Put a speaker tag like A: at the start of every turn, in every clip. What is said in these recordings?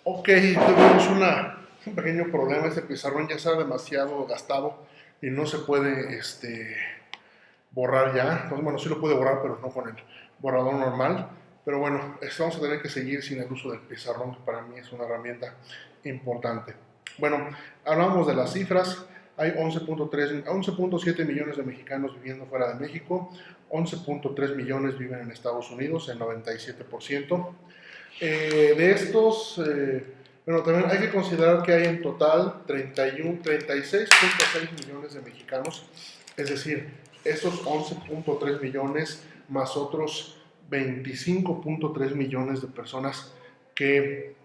A: Ok, tuvimos un pequeño problema. Este pizarrón ya está demasiado gastado y no se puede borrar ya. Pues, bueno, sí lo puede borrar, pero no con el borrador normal. Pero bueno, vamos a tener que seguir sin el uso del pizarrón, que para mí es una herramienta importante. Bueno, hablamos de las cifras. Hay 11.7 millones de mexicanos viviendo fuera de México, 11.3 millones viven en Estados Unidos, el 97%. De estos, bueno, también hay que considerar que hay en total 36.6 millones de mexicanos, es decir, estos 11.3 millones más otros 25.3 millones de personas que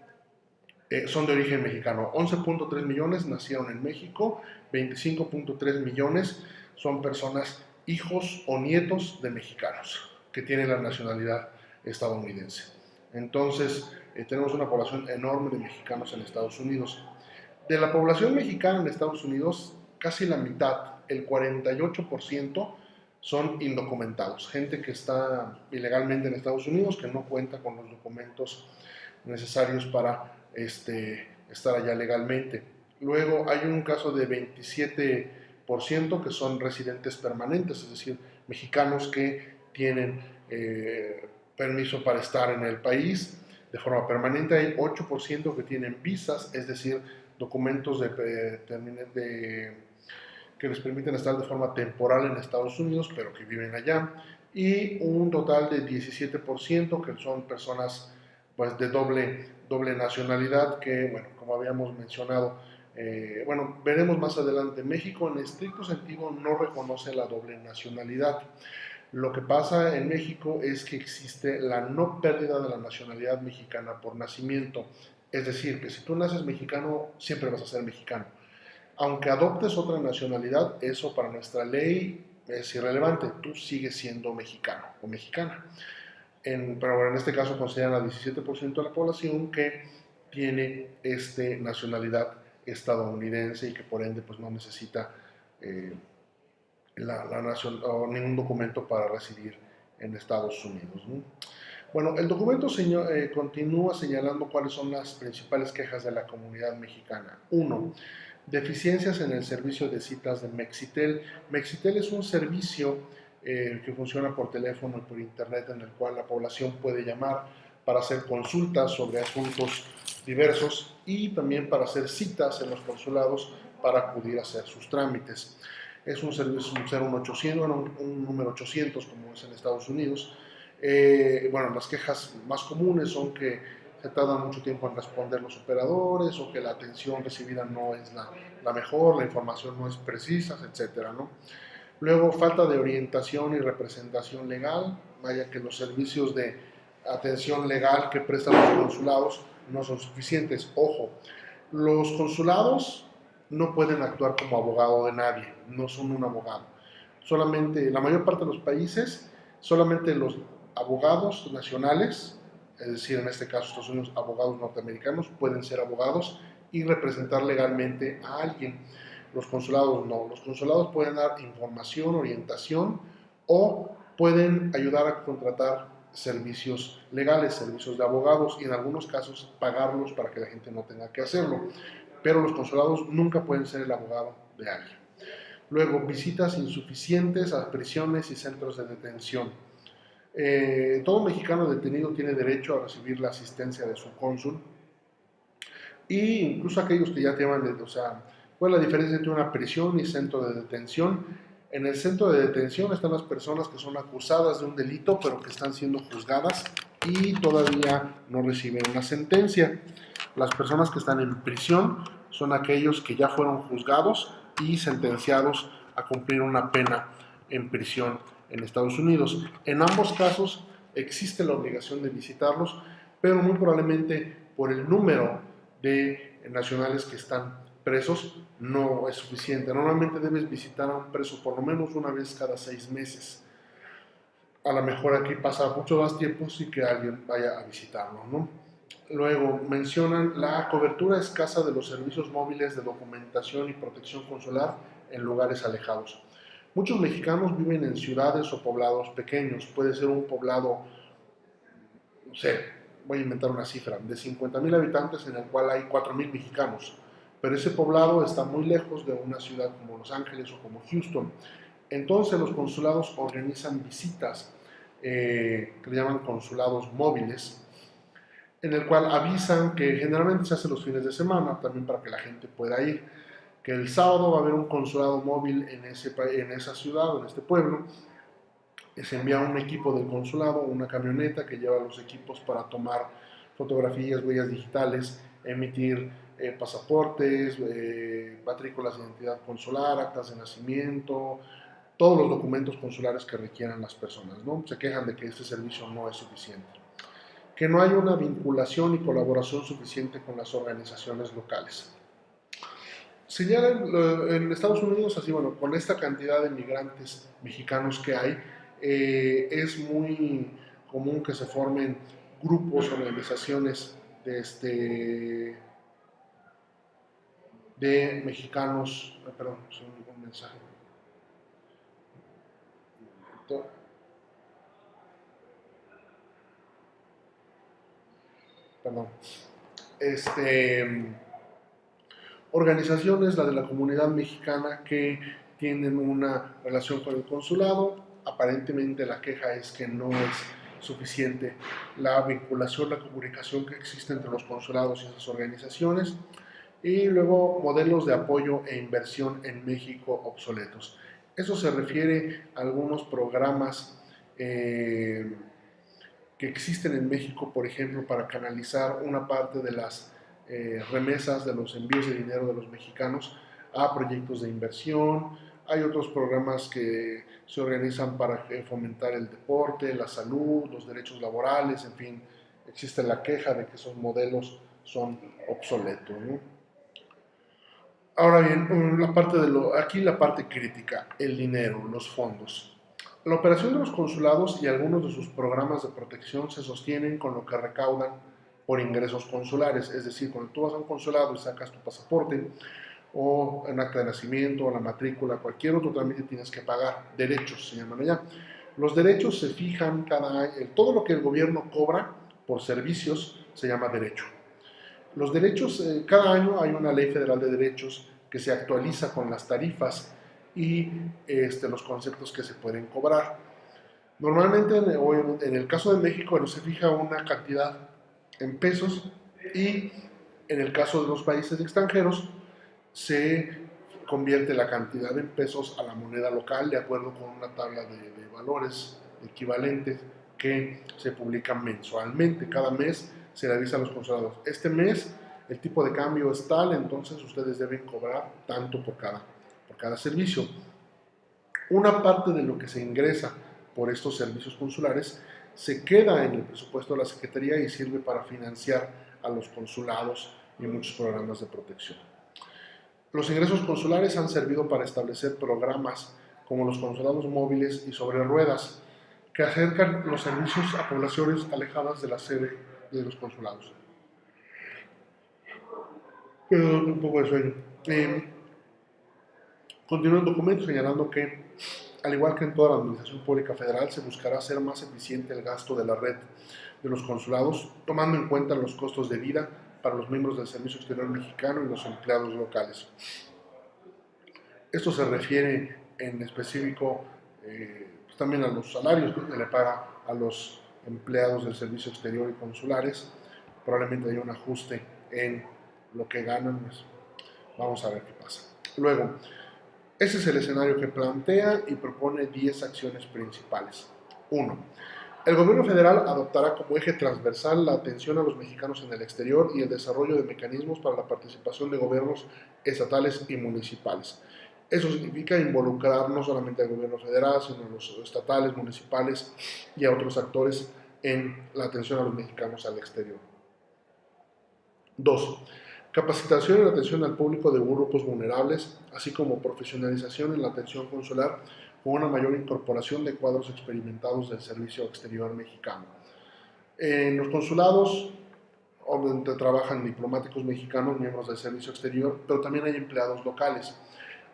A: son de origen mexicano. 11.3 millones nacieron en México, 25.3 millones son personas hijos o nietos de mexicanos que tienen la nacionalidad estadounidense. Entonces, tenemos una población enorme de mexicanos en Estados Unidos. De la población mexicana en Estados Unidos, casi la mitad, el 48%, son indocumentados, gente que está ilegalmente en Estados Unidos, que no cuenta con los documentos necesarios para estar allá legalmente. Luego hay un caso de 27% que son residentes permanentes, es decir, mexicanos que tienen permiso para estar en el país de forma permanente. Hay 8% que tienen visas, es decir, documentos que les permiten estar de forma temporal en Estados Unidos, pero que viven allá. Y un total de 17% que son personas pues, de doble nacionalidad, que, bueno, como habíamos mencionado, bueno, veremos más adelante, México en estricto sentido no reconoce la doble nacionalidad. Lo que pasa en México es que existe la no pérdida de la nacionalidad mexicana por nacimiento. Es decir, que si tú naces mexicano, siempre vas a ser mexicano. Aunque adoptes otra nacionalidad, eso para nuestra ley es irrelevante. Tú sigues siendo mexicano o mexicana. Pero bueno, en este caso consideran al 17% de la población que tiene nacionalidad estadounidense y que por ende pues, no necesita eh, la nación o ningún documento para residir en Estados Unidos, ¿no? Bueno, el documento continúa señalando cuáles son las principales quejas de la comunidad mexicana. Uno, deficiencias en el servicio de citas de Mexitel. Mexitel es un servicio que funciona por teléfono y por internet, en el cual la población puede llamar para hacer consultas sobre asuntos diversos y también para hacer citas en los consulados para acudir a hacer sus trámites. Es un servicio, un 800, un número 800 como es en Estados Unidos. Bueno, las quejas más comunes son que se tardan mucho tiempo en responder los operadores, o que la atención recibida no es la mejor, la información no es precisa, etcétera, ¿no? Luego, falta de orientación y representación legal, vaya que los servicios de atención legal que prestan los consulados no son suficientes. Ojo, los consulados no pueden actuar como abogado de nadie, no son un abogado. Solamente, la mayor parte de los países, solamente los abogados nacionales, es decir, en este caso Estados Unidos, abogados norteamericanos, pueden ser abogados y representar legalmente a alguien. Los consulados no. Los consulados pueden dar información, orientación, o pueden ayudar a contratar servicios legales, servicios de abogados, y en algunos casos pagarlos para que la gente no tenga que hacerlo. Pero los consulados nunca pueden ser el abogado de alguien. Luego, visitas insuficientes a prisiones y centros de detención. Todo mexicano detenido tiene derecho a recibir la asistencia de su cónsul, y incluso aquellos que ya teman, o sea, ¿cuál es la diferencia entre una prisión y centro de detención? En el centro de detención están las personas que son acusadas de un delito, pero que están siendo juzgadas y todavía no reciben una sentencia. Las personas que están en prisión son aquellos que ya fueron juzgados y sentenciados a cumplir una pena en prisión en Estados Unidos. En ambos casos existe la obligación de visitarlos, pero muy probablemente por el número de nacionales que están presos no es suficiente. Normalmente debes visitar a un preso por lo menos una vez cada 6 meses. A lo mejor aquí pasa mucho más tiempo sin que alguien vaya a visitarlo, ¿no? Luego mencionan la cobertura escasa de los servicios móviles de documentación y protección consular en lugares alejados. Muchos mexicanos viven en ciudades o poblados pequeños. Puede ser un poblado, no sé, voy a inventar una cifra, de 50,000 habitantes en el cual hay 4,000 mexicanos, pero ese poblado está muy lejos de una ciudad como Los Ángeles o como Houston. Entonces los consulados organizan visitas que le llaman consulados móviles, en el cual avisan que generalmente se hace los fines de semana, también para que la gente pueda ir, que el sábado va a haber un consulado móvil en esa ciudad o en este pueblo. Se envía un equipo del consulado, una camioneta que lleva los equipos para tomar fotografías, huellas digitales, emitir pasaportes, matrículas de identidad consular, actas de nacimiento, todos los documentos consulares que requieran las personas, ¿no? Se quejan de que este servicio no es suficiente, que no hay una vinculación y colaboración suficiente con las organizaciones locales. Señalan en Estados Unidos, así bueno, con esta cantidad de migrantes mexicanos que hay, es muy común que se formen grupos, organizaciones de mexicanos, perdón, es un mensaje. Perdón. Organizaciones, la de la comunidad mexicana, que tienen una relación con el consulado. Aparentemente la queja es que no es suficiente la vinculación, la comunicación que existe entre los consulados y esas organizaciones. Y luego modelos de apoyo e inversión en México obsoletos. Eso se refiere a algunos programas que existen en México, por ejemplo, para canalizar una parte de las remesas, de los envíos de dinero de los mexicanos a proyectos de inversión. Hay otros programas que se organizan para fomentar el deporte, la salud, los derechos laborales, en fin, existe la queja de que esos modelos son obsoletos, ¿no? Ahora bien, aquí la parte crítica, el dinero, los fondos. La operación de los consulados y algunos de sus programas de protección se sostienen con lo que recaudan por ingresos consulares, es decir, cuando tú vas a un consulado y sacas tu pasaporte o un acta de nacimiento o la matrícula, cualquier otro trámite tienes que pagar, derechos se llaman allá. Los derechos se fijan cada año, todo lo que el gobierno cobra por servicios se llama derecho. Los derechos, cada año hay una ley federal de derechos que se actualiza con las tarifas y los conceptos que se pueden cobrar. Normalmente, en el caso de México, se fija una cantidad en pesos y en el caso de los países extranjeros se convierte la cantidad en pesos a la moneda local de acuerdo con una tabla de valores equivalentes que se publican mensualmente. Cada mes se le avisa a los consulados: este mes el tipo de cambio es tal, entonces ustedes deben cobrar tanto por cada servicio. Una parte de lo que se ingresa por estos servicios consulares se queda en el presupuesto de la Secretaría y sirve para financiar a los consulados y muchos programas de protección. Los ingresos consulares han servido para establecer programas como los consulados móviles y sobre ruedas, que acercan los servicios a poblaciones alejadas de la sede de los consulados. Perdón, un poco de sueño. Continúa el documento señalando que, al igual que en toda la administración pública federal, se buscará hacer más eficiente el gasto de la red de los consulados, tomando en cuenta los costos de vida para los miembros del Servicio Exterior Mexicano y los empleados locales. Esto se refiere en específico pues también a los salarios que se le paga a los empleados del Servicio Exterior y consulares. Probablemente haya un ajuste en lo que ganan, pues vamos a ver qué pasa. Luego, ese es el escenario que plantea y propone 10 acciones principales. 1. El gobierno federal adoptará como eje transversal la atención a los mexicanos en el exterior y el desarrollo de mecanismos para la participación de gobiernos estatales y municipales. Eso significa involucrar no solamente al gobierno federal, sino a los estatales, municipales y a otros actores en la atención a los mexicanos al exterior. 2. Capacitación en la atención al público de grupos vulnerables, así como profesionalización en la atención consular con una mayor incorporación de cuadros experimentados del servicio exterior mexicano. En los consulados, donde trabajan diplomáticos mexicanos, miembros del servicio exterior, pero también hay empleados locales.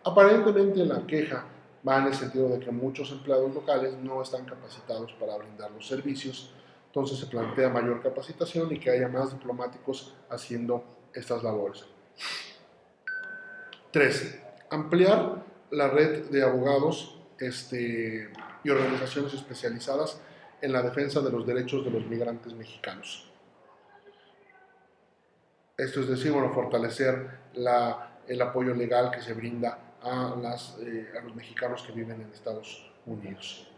A: Aparentemente la queja va en el sentido de que muchos empleados locales no están capacitados para brindar los servicios Entonces se plantea mayor capacitación y que haya más diplomáticos haciendo estas labores. 3. Ampliar la red de abogados y organizaciones especializadas en la defensa de los derechos de los migrantes mexicanos. Esto es decir, bueno, fortalecer el apoyo legal que se brinda a los mexicanos que viven en Estados Unidos.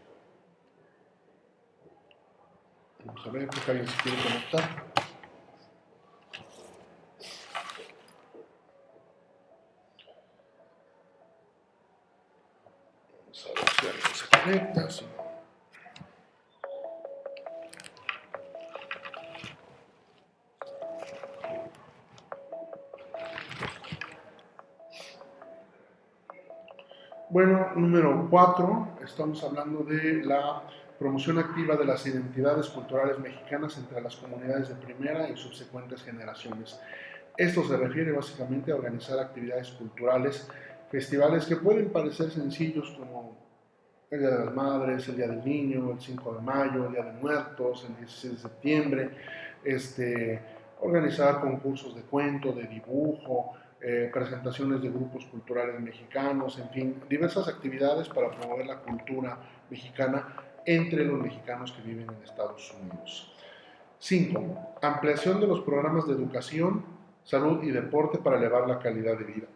A: Vamos a ver, creo que alguien se quiere conectar. Vamos a ver si alguien se conecta. Sí. Bueno, número 4, estamos hablando de la promoción activa de las identidades culturales mexicanas entre las comunidades de primera y subsecuentes generaciones. Esto se refiere básicamente a organizar actividades culturales, festivales que pueden parecer sencillos como el Día de las Madres, el Día del Niño, el 5 de mayo, el Día de Muertos, el 16 de septiembre, organizar concursos de cuento, de dibujo, presentaciones de grupos culturales mexicanos, en fin, diversas actividades para promover la cultura mexicana entre los mexicanos que viven en Estados Unidos. 5. Ampliación de los programas de educación, salud y deporte para elevar la calidad de vida.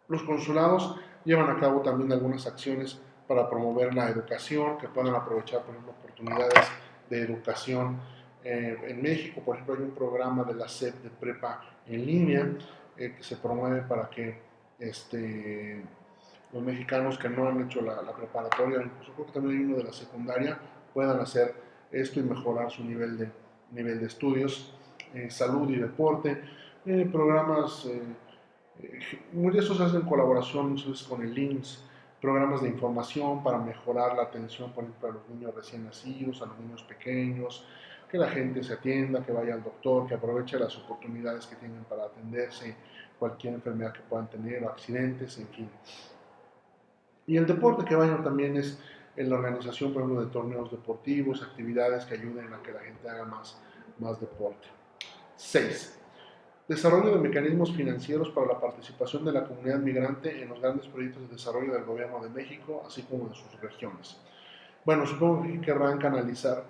A: Los consulados llevan a cabo también algunas acciones para promover la educación, que puedan aprovechar, por ejemplo, oportunidades de educación. En México, por ejemplo, hay un programa de la SEP de prepa en línea que se promueve para que los mexicanos que no han hecho la preparatoria, incluso creo que también hay uno de la secundaria, puedan hacer esto y mejorar su nivel de estudios, salud y deporte, programas, muchos de estos hacen colaboración con el IMSS, programas de información para mejorar la atención, por ejemplo, a los niños recién nacidos, a los niños pequeños, que la gente se atienda, que vaya al doctor, que aproveche las oportunidades que tienen para atenderse, cualquier enfermedad que puedan tener o accidentes, en fin. Y el deporte que vayan también es en la organización, por ejemplo, de torneos deportivos, actividades que ayuden a que la gente haga más deporte. 6. Desarrollo de mecanismos financieros para la participación de la comunidad migrante en los grandes proyectos de desarrollo del Gobierno de México, así como de sus regiones. Bueno, supongo que querrán canalizar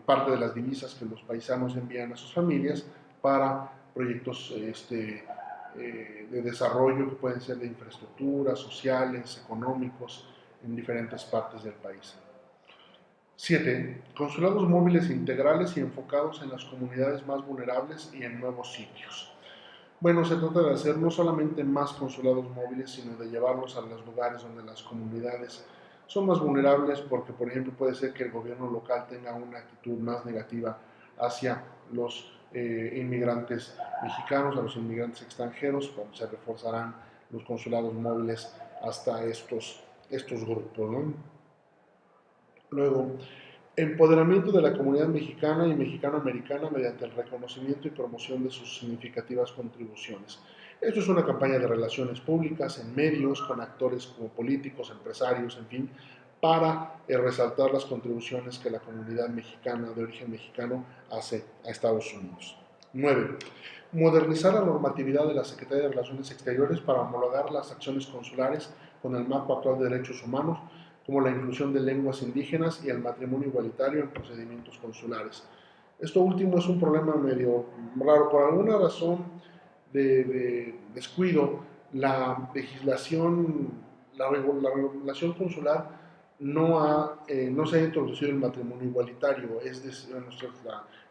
A: parte de las divisas que los paisanos envían a sus familias para proyectos de desarrollo que pueden ser de infraestructura, sociales, económicos, en diferentes partes del país. 7. Consulados móviles integrales y enfocados en las comunidades más vulnerables y en nuevos sitios. Bueno, se trata de hacer no solamente más consulados móviles, sino de llevarlos a los lugares donde las comunidades son más vulnerables porque, por ejemplo, puede ser que el gobierno local tenga una actitud más negativa hacia los inmigrantes mexicanos, a los inmigrantes extranjeros, cuando se reforzarán los consulados móviles hasta estos grupos, ¿no? Luego, empoderamiento de la comunidad mexicana y mexicano-americana mediante el reconocimiento y promoción de sus significativas contribuciones. Esto es una campaña de relaciones públicas en medios, con actores como políticos, empresarios, en fin, para resaltar las contribuciones que la comunidad mexicana de origen mexicano hace a Estados Unidos. 9. Modernizar la normatividad de la Secretaría de Relaciones Exteriores para homologar las acciones consulares con el marco actual de derechos humanos, como la inclusión de lenguas indígenas y el matrimonio igualitario en procedimientos consulares. Esto último es un problema medio raro. Por alguna razón de descuido, la legislación, la regulación consular no se ha introducido el matrimonio igualitario, es decir,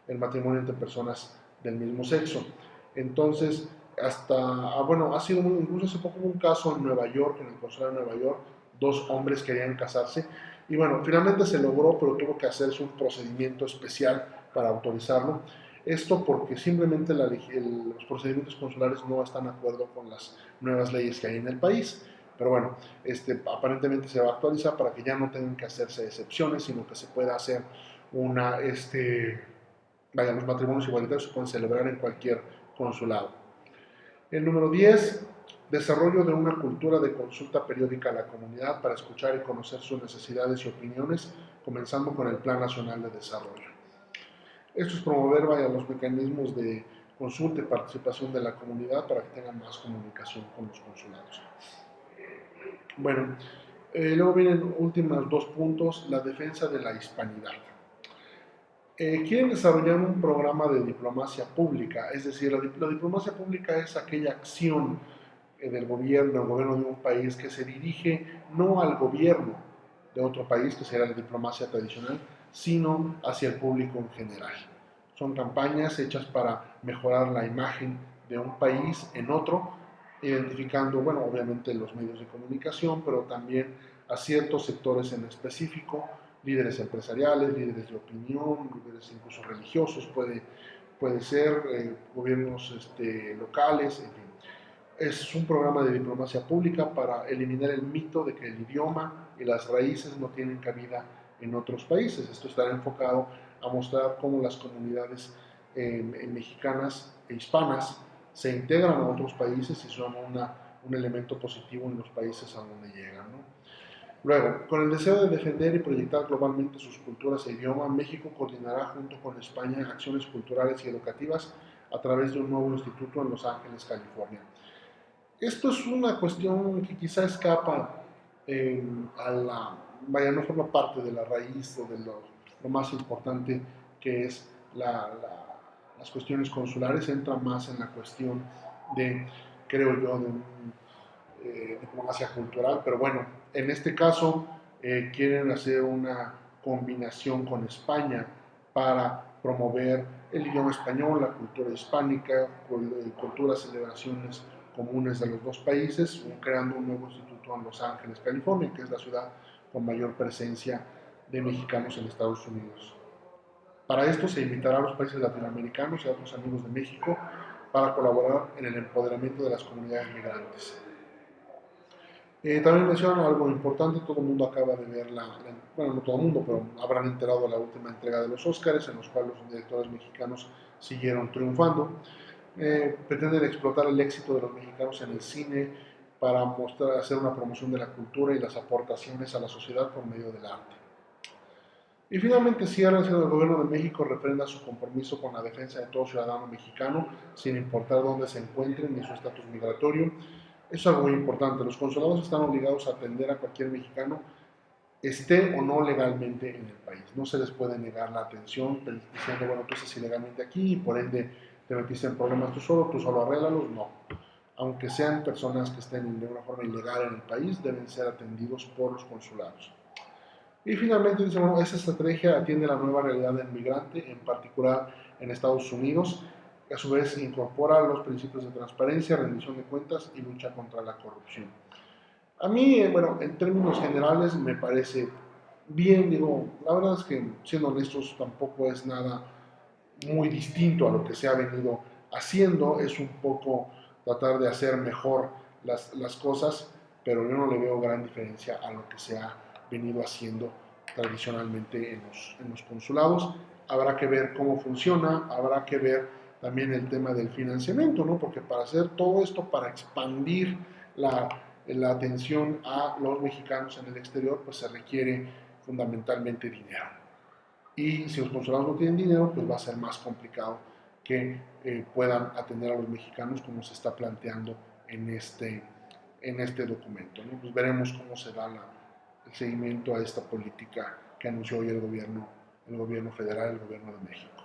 A: el matrimonio entre personas del mismo sexo. Entonces, ha sido incluso hace poco un caso en Nueva York, en el consulado de Nueva York, 2 hombres querían casarse y bueno, finalmente se logró, pero tuvo que hacerse un procedimiento especial para autorizarlo. Esto porque simplemente los procedimientos consulares no están de acuerdo con las nuevas leyes que hay en el país. Pero bueno, aparentemente se va a actualizar para que ya no tengan que hacerse excepciones, sino que se pueda hacer los matrimonios igualitarios se pueden celebrar en cualquier consulado. El número 10, desarrollo de una cultura de consulta periódica a la comunidad para escuchar y conocer sus necesidades y opiniones, comenzando con el Plan Nacional de Desarrollo. Esto es promover, vaya, los mecanismos de consulta y participación de la comunidad para que tengan más comunicación con los consulados. Bueno, luego vienen últimos dos puntos, la defensa de la hispanidad. Quieren desarrollar un programa de diplomacia pública, es decir, la diplomacia pública es aquella acción del gobierno, el gobierno de un país que se dirige no al gobierno de otro país, que será la diplomacia tradicional, sino hacia el público en general. Son campañas hechas para mejorar la imagen de un país en otro, identificando, bueno, obviamente los medios de comunicación, pero también a ciertos sectores en específico, líderes empresariales, líderes de opinión, líderes incluso religiosos, puede ser, gobiernos locales, en fin. Es un programa de diplomacia pública para eliminar el mito de que el idioma y las raíces no tienen cabida en otros países. Esto estará enfocado a mostrar cómo las comunidades mexicanas e hispanas se integran a otros países y son un elemento positivo en los países a donde llegan, ¿no? Luego, con el deseo de defender y proyectar globalmente sus culturas e idiomas, México coordinará junto con España acciones culturales y educativas a través de un nuevo instituto en Los Ángeles, California. Esto es una cuestión que quizá escapa a la, vaya, no forma parte de la raíz o de lo más importante que es las cuestiones consulares, entra más en la cuestión de, creo yo, de diplomacia cultural, pero bueno, en este caso quieren hacer una combinación con España para promover el idioma español, la cultura hispánica, culturas, celebraciones comunes de los dos países, creando un nuevo instituto en Los Ángeles, California, que es la ciudad con mayor presencia de mexicanos en Estados Unidos. Para esto se invitará a los países latinoamericanos y a otros amigos de México para colaborar en el empoderamiento de las comunidades migrantes. También mencionan algo importante, todo el mundo acaba de ver bueno, no todo el mundo, pero habrán enterado la última entrega de los Óscares, en los cuales los directores mexicanos siguieron triunfando. Pretenden explotar el éxito de los mexicanos en el cine para mostrar, hacer una promoción de la cultura y las aportaciones a la sociedad por medio del arte. Y finalmente cierra diciendo el gobierno de México refrenda su compromiso con la defensa de todo ciudadano mexicano, sin importar dónde se encuentren ni su estatus migratorio. Eso es algo muy importante. Los consulados están obligados a atender a cualquier mexicano, esté o no legalmente en el país. No se les puede negar la atención diciendo, bueno, tú estás ilegalmente aquí y por ende te metiste en problemas tú solo arréglalos. No. Aunque sean personas que estén de una forma ilegal en el país, deben ser atendidos por los consulados. Y finalmente dice, bueno, esa estrategia atiende la nueva realidad del migrante, en particular en Estados Unidos, que a su vez incorpora los principios de transparencia, rendición de cuentas y lucha contra la corrupción. A mí, bueno, en términos generales me parece bien, digo, la verdad es que siendo honestos tampoco es nada muy distinto a lo que se ha venido haciendo, es un poco tratar de hacer mejor las cosas, pero yo no le veo gran diferencia a lo que se ha venido haciendo tradicionalmente en los consulados. Habrá que ver cómo funciona, habrá que ver también el tema del financiamiento, ¿no? Porque para hacer todo esto, para expandir la atención a los mexicanos en el exterior, pues se requiere fundamentalmente dinero. Y si los consulados no tienen dinero, pues va a ser más complicado que puedan atender a los mexicanos como se está planteando en este documento, ¿no? Pues veremos cómo se da el seguimiento a esta política que anunció hoy el gobierno federal, el gobierno de México.